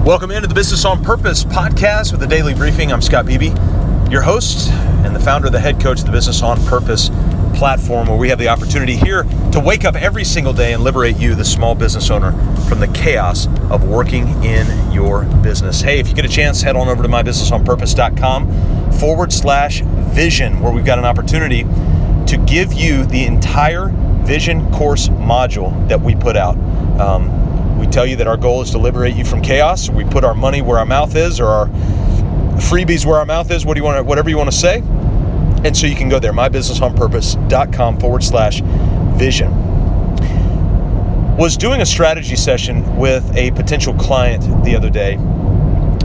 Welcome into the Business on Purpose podcast with a daily briefing. I'm Scott Beebe, your host and the founder, the head coach of the Business on Purpose platform, where we have the opportunity here to wake up every single day and liberate you, the small business owner, from the chaos of working in your business. Hey, if you get a chance, head on over to mybusinessonpurpose.com/vision, where we've got an opportunity to give you the entire vision course module that we put out. We tell you that our goal is to liberate you from chaos. We put our money where our mouth is, or our freebies where our mouth is. Whatever you want to say. And so you can go there, mybusinessonpurpose.com/vision. Was doing a strategy session with a potential client the other day.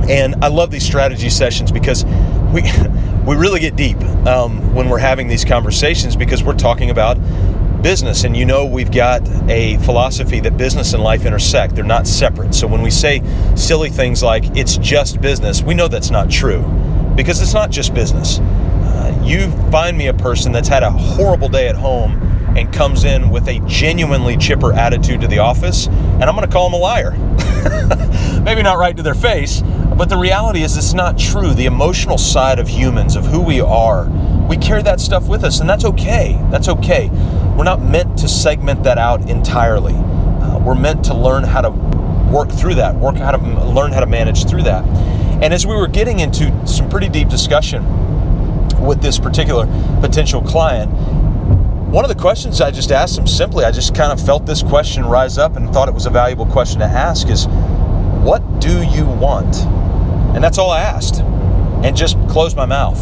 And I love these strategy sessions because we really get deep when we're having these conversations, because we're talking about business. And we've got a philosophy that business and life intersect. They're not separate. So when we say silly things like it's just business, we know that's not true, because it's not just business. You find me a person that's had a horrible day at home and comes in with a genuinely chipper attitude to the office, and I'm going to call them a liar. Maybe not right to their face, but the reality is it's not true. The emotional side of humans, of who we are, we carry that stuff with us, and that's okay. That's okay. We're not meant to segment that out entirely. We're meant to learn how to work through that, learn how to manage through that. And as we were getting into some pretty deep discussion with this particular potential client, one of the questions I just asked him, simply, I just kind of felt this question rise up and thought it was a valuable question to ask, is, what do you want? And that's all I asked, and just closed my mouth.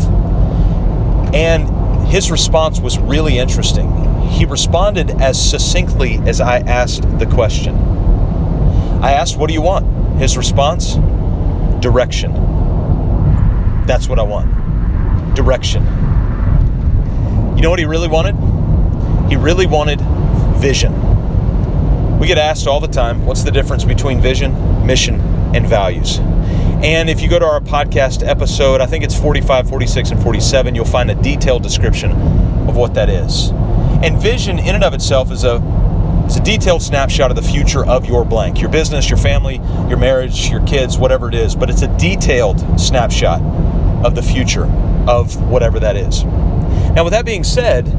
And his response was really interesting. He responded as succinctly as I asked the question. I asked, what do you want? His response, direction. That's what I want. Direction. You know what he really wanted? He really wanted vision. We get asked all the time, what's the difference between vision, mission, and values? And if you go to our podcast episode, I think it's 45, 46, and 47, you'll find a detailed description of what that is. And vision in and of itself is a detailed snapshot of the future of your blank, your business, your family, your marriage, your kids, whatever it is. But it's a detailed snapshot of the future of whatever that is. Now, with that being said,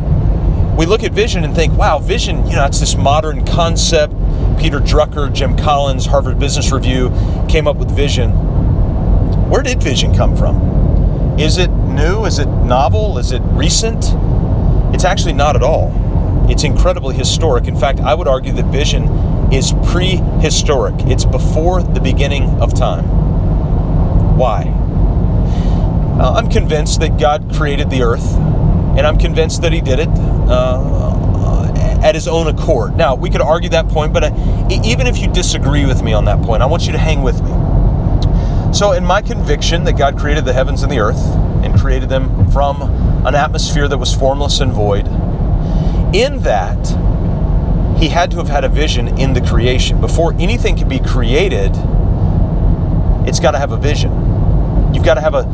we look at vision and think, wow, vision, it's this modern concept. Peter Drucker, Jim Collins, Harvard Business Review came up with vision. Where did vision come from? Is it new? Is it novel? Is it recent? It's actually not at all. It's incredibly historic. In fact, I would argue that vision is prehistoric. It's before the beginning of time. Why? I'm convinced that God created the earth, and I'm convinced that he did it at his own accord. Now, we could argue that point, but even if you disagree with me on that point, I want you to hang with me. So in my conviction that God created the heavens and the earth and created them from an atmosphere that was formless and void, in that he had to have had a vision in the creation. Before anything can be created, it's got to have a vision. You've got to have a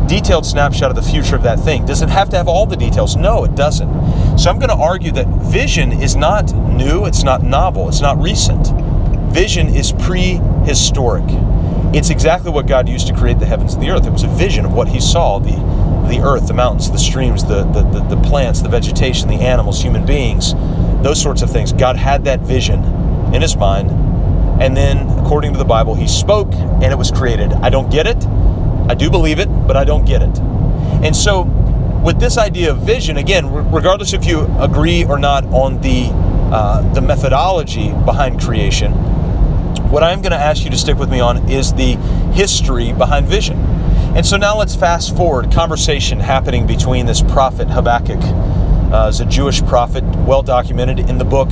detailed snapshot of the future of that thing. Does it have to have all the details? No, it doesn't. So I'm going to argue that vision is not new, it's not novel, it's not recent. Vision is prehistoric. It's exactly what God used to create the heavens and the earth. It was a vision of what he saw, the earth, the mountains, the streams, the plants, the vegetation, the animals, human beings, those sorts of things. God had that vision in his mind, and then, according to the Bible, he spoke, and it was created. I don't get it. I do believe it, but I don't get it. And so, with this idea of vision, again, regardless if you agree or not on the methodology behind creation, what I'm going to ask you to stick with me on is the history behind vision. And so now let's fast forward. Conversation happening between this prophet Habakkuk, as a Jewish prophet, well documented in the book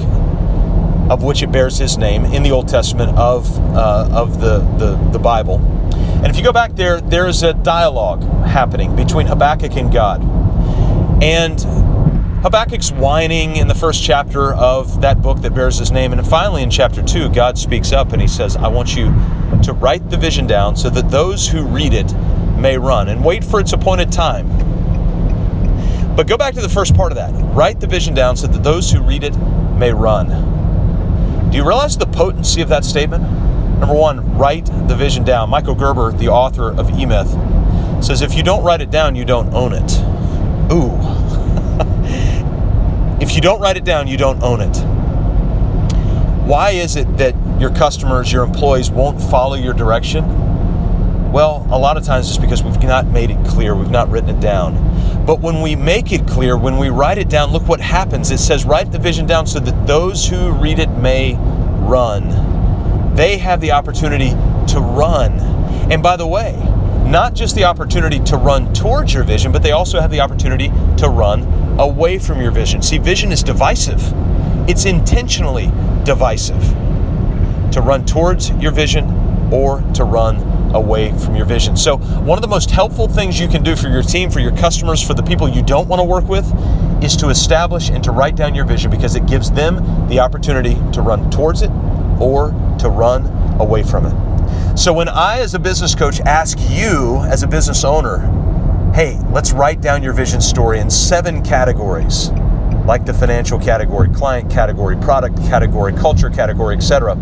of which it bears his name, in the Old Testament of the Bible. And if you go back there is a dialogue happening between Habakkuk and God. And Habakkuk's whining in the first chapter of that book that bears his name. And finally in chapter 2, God speaks up and he says, I want you to write the vision down so that those who read it may run, and wait for its appointed time. But go back to the first part of that. Write the vision down so that those who read it may run. Do you realize the potency of that statement? Number one, write the vision down. Michael Gerber, the author of E-Myth, says if you don't write it down, you don't own it. Ooh. If you don't write it down, you don't own it. Why is it that your customers, your employees won't follow your direction? Well, a lot of times it's because we've not made it clear, we've not written it down. But when we make it clear, when we write it down, look what happens. It says write the vision down so that those who read it may run. They have the opportunity to run. And by the way, not just the opportunity to run towards your vision, but they also have the opportunity to run away from your vision. See, vision is divisive. It's intentionally divisive. To run towards your vision or to run away from your vision. So one of the most helpful things you can do for your team, for your customers, for the people you don't want to work with, is to establish and to write down your vision, because it gives them the opportunity to run towards it or to run away from it. So when I, as a business coach, ask you as a business owner, hey, let's write down your vision story in 7 categories, like the financial category, client category, product category, culture category, etc.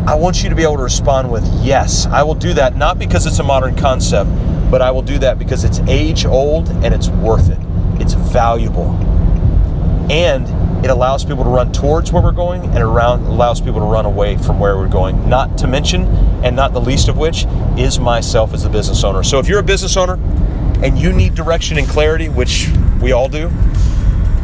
I want you to be able to respond with, yes, I will do that, not because it's a modern concept, but I will do that because it's age old and it's worth it. It's valuable. And it allows people to run towards where we're going, and allows people to run away from where we're going. Not to mention, and not the least of which, is myself as a business owner. So if you're a business owner and you need direction and clarity, which we all do,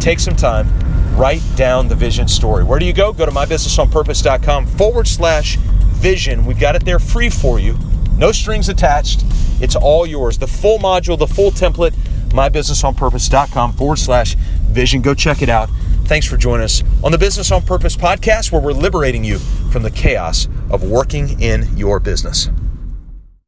take some time, write down the vision story. Where do you go? Go to mybusinessonpurpose.com/vision. We've got it there free for you. No strings attached. It's all yours. The full module, the full template, mybusinessonpurpose.com/vision. Go check it out. Thanks for joining us on the Business on Purpose podcast, where we're liberating you from the chaos of working in your business.